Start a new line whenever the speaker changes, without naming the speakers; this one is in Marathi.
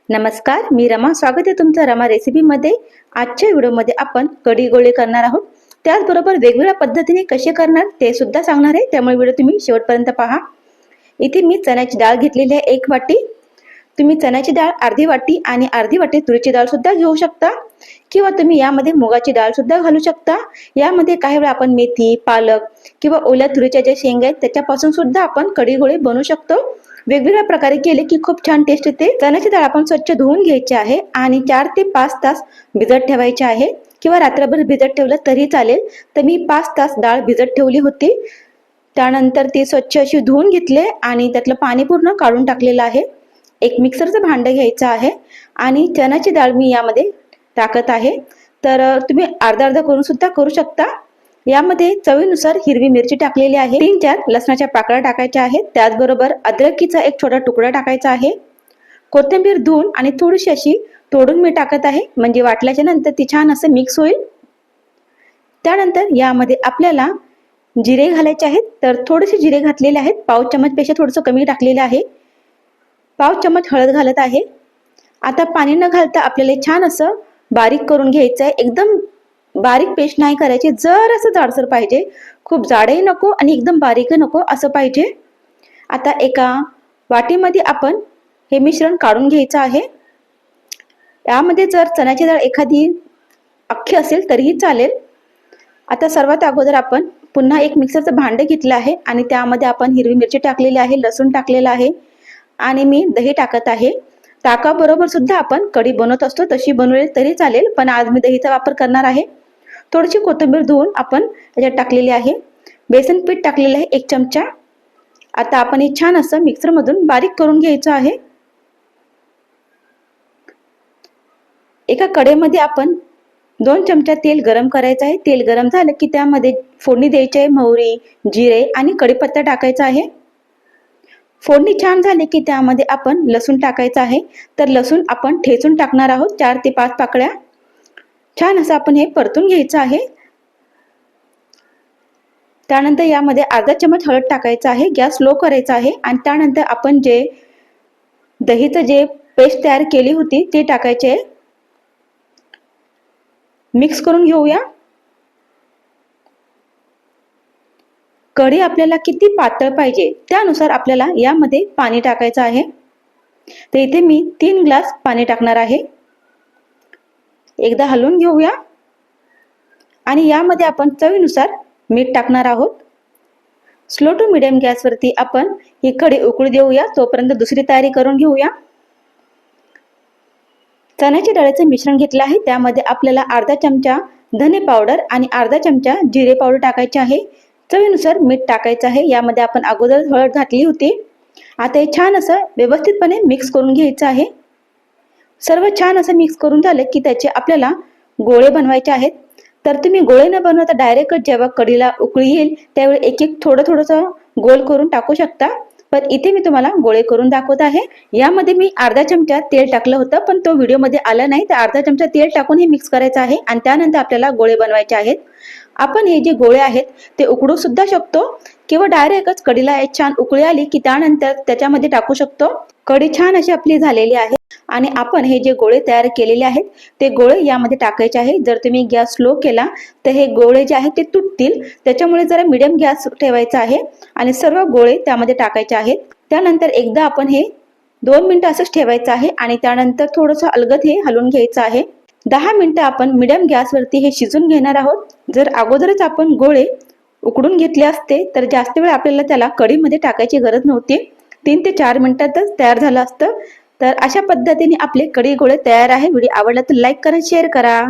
नमस्कार, मी रमा. स्वागत आहे तुमचं रमा रेसिपीमध्ये. आजच्या व्हिडिओमध्ये आपण कढी गोळे करणार आहोत. त्याचबरोबर वेगवेगळ्या पद्धतीने कसे करणार ते सुद्धा सांगणार आहे, त्यामुळे व्हिडिओ तुम्ही शेवटपर्यंत पहा. इथे मी चण्याची डाळ घेतलेली आहे 1 वाटी. तुम्ही चण्याची डाळ अर्धी वाटी आणि अर्धी वाटी तुरीची डाळ सुद्धा घेऊ शकता, किंवा तुम्ही यामध्ये मुगाची डाळ सुद्धा घालू शकता. यामध्ये काही वेळा आपण मेथी, पालक किंवा ओल्या तुरीच्या ज्या शेंगा आहेत त्याच्यापासून सुद्धा आपण कढी गोळे बनवू शकतो. वेगवेगळ्या प्रकारे केले की खूप छान टेस्ट येते. चण्याची डाळ आपण स्वच्छ धुवून घ्यायची आहे आणि 4 ते 5 तास भिजत ठेवायची आहे, किंवा रात्रभर भिजत ठेवलं तरी चालेल. तर मी 5 तास डाळ भिजत ठेवली होती. त्यानंतर ती स्वच्छ अशी धुवून घेतले आणि त्यातलं पाणी पूर्ण काढून टाकलेलं आहे. एक मिक्सरचं भांडं घ्यायचं आहे आणि चण्याची डाळ मी यामध्ये टाकत आहे. तर तुम्ही अर्धा अर्धा करून सुद्धा करू शकता. यामध्ये चवीनुसार हिरवी मिरची टाकलेली आहे, 3-4 लसणाच्या पाकळ्या टाकायच्या आहेत. त्याचबरोबर अद्रकीचा एक छोटा तुकडा टाकायचा आहे. कोथिंबीर धुवून आणि थोडीशी अशी तोडून मी टाकत आहे, म्हणजे वाटल्याच्या नंतर ती छान असं मिक्स होईल. त्यानंतर यामध्ये आपल्याला जिरे घालायचे आहेत. तर थोडेसे जिरे घातलेले आहेत, पाव चमच पेक्षा थोडंसं कमी टाकलेलं आहे. पाव चमच हळद घालत आहे. आता पाणी न घालता आपल्याला छान असं बारीक करून घ्यायचं आहे. एकदम बारीक पेस्ट नाही करायची, जर असं जाडसर पाहिजे, खूप जाडही नको आणि एकदम बारीकही नको असं पाहिजे. आता एका वाटीमध्ये आपण हे मिश्रण काढून घ्यायचं आहे. यामध्ये जर चण्याची डाळ एखादी अख्खी असेल तरीही चालेल. आता सर्वात अगोदर आपण पुन्हा एक मिक्सरचं भांडं घेतलं आहे आणि त्यामध्ये आपण हिरवी मिरची टाकलेली आहे, लसूण टाकलेलं आहे आणि मी दही टाकत आहे. ताकाबरोबर सुद्धा आपण कढी बनवत असतो, तशी बनवली तरी चालेल, पण आज मी दहीचा वापर करणार आहे. थोडीशी कोथिंबीर धुवून आपण त्याच्यात टाकलेली आहे. बेसन पीठ टाकलेलं आहे 1 चमचा. आता आपण हे छान असं मिक्सरमधून बारीक करून घ्यायचं आहे. एका कढईमध्ये आपण 2 चमचा तेल गरम करायचं आहे. तेल गरम झालं की त्यामध्ये फोडणी द्यायची आहे. मोहरी, जिरे आणि कढीपत्ता टाकायचा आहे. फोडणी छान झाली की त्यामध्ये आपण लसूण टाकायचं आहे. तर लसूण आपण ठेचून टाकणार आहोत, 4 ते 5 पाकळ्या. छान असं आपण हे परतून घ्यायचं आहे. त्यानंतर यामध्ये अर्धा चमच हळद टाकायचं आहे. गॅस लो करायचा आहे आणि त्यानंतर आपण जे दहीचं जे पेस्ट तयार केली होती ते टाकायचे आहे. मिक्स करून घेऊया. कढी आपल्याला किती पातळ पाहिजे त्यानुसार आपल्याला यामध्ये पाणी टाकायचं आहे. तर इथे मी 3 ग्लास पाणी टाकणार आहे. एकदा हलवून घेऊया आणि यामध्ये आपण चवीनुसार मीठ टाकणार आहोत. स्लो टू मीडियम गॅसवरती आपण ही कढी उकळू देऊया, तोपर्यंत दुसरी तयारी करून घेऊया. चण्याच्या डाळीचे मिश्रण घेतलं आहे. त्यामध्ये आपल्याला अर्धा चमचा धने पावडर आणि अर्धा चमचा जिरे पावडर टाकायचे आहे. चवीनुसार मीठ टाकायचं आहे. यामध्ये आपण अगोदर हळद घातली होती. आता हे छान असं व्यवस्थितपणे मिक्स करून घ्यायचं आहे. सर्व छान असं मिक्स करून झालं की त्याचे आपल्याला गोळे बनवायचे आहेत. तर तुम्ही गोळे न बनवता डायरेक्ट जेव्हा कढीला उकळी येईल त्यावेळी एक एक थोडंसं गोल करून टाकू शकता. पण इथे मी तुम्हाला गोळे करून दाखवत आहे. यामध्ये मी अर्धा चमचा तेल टाकलं होतं, पण तो व्हिडिओमध्ये आला नाही. तर अर्धा चमचा तेल टाकून हे मिक्स करायचं आहे आणि त्यानंतर आपल्याला गोळे बनवायचे आहेत. आपण हे जे गोळे आहेत ते उकडू सुद्धा शकतो, किंवा डायरेक्टच कढीला एक छान उकळी आली की त्यानंतर त्याच्यामध्ये टाकू शकतो. कढी छान अशी आपली झालेली आहे आणि आपण हे जे गोळे तयार केलेले आहेत ते गोळे यामध्ये टाकायचे आहे. जर तुम्ही गॅस स्लो केला तर हे गोळे जे आहेत ते तुटतील. त्याच्यामुळे जरा मीडियम गॅस ठेवायचा आहे आणि सर्व गोळे त्यामध्ये टाकायचे आहेत. त्यानंतर एकदा आपण हे 2 मिनिटं असंच ठेवायचं आहे आणि त्यानंतर थोडंसं अलगद हे हलवून घ्यायचं आहे. 10 मिनिटं आपण मीडियम गॅसवरती हे शिजून घेणार आहोत. जर अगोदरच आपण गोळे उकडून घेतले असते तर जास्त वेळ आपल्याला त्याला कढीमध्ये टाकायची गरज नव्हती. 3 ते 4 मिनिटातच तयार झालं असतं. तर अशा पद्धतीने आपले कढी गोळे तयार आहे. व्हिडिओ आवडला तर लाईक करा, शेअर करा.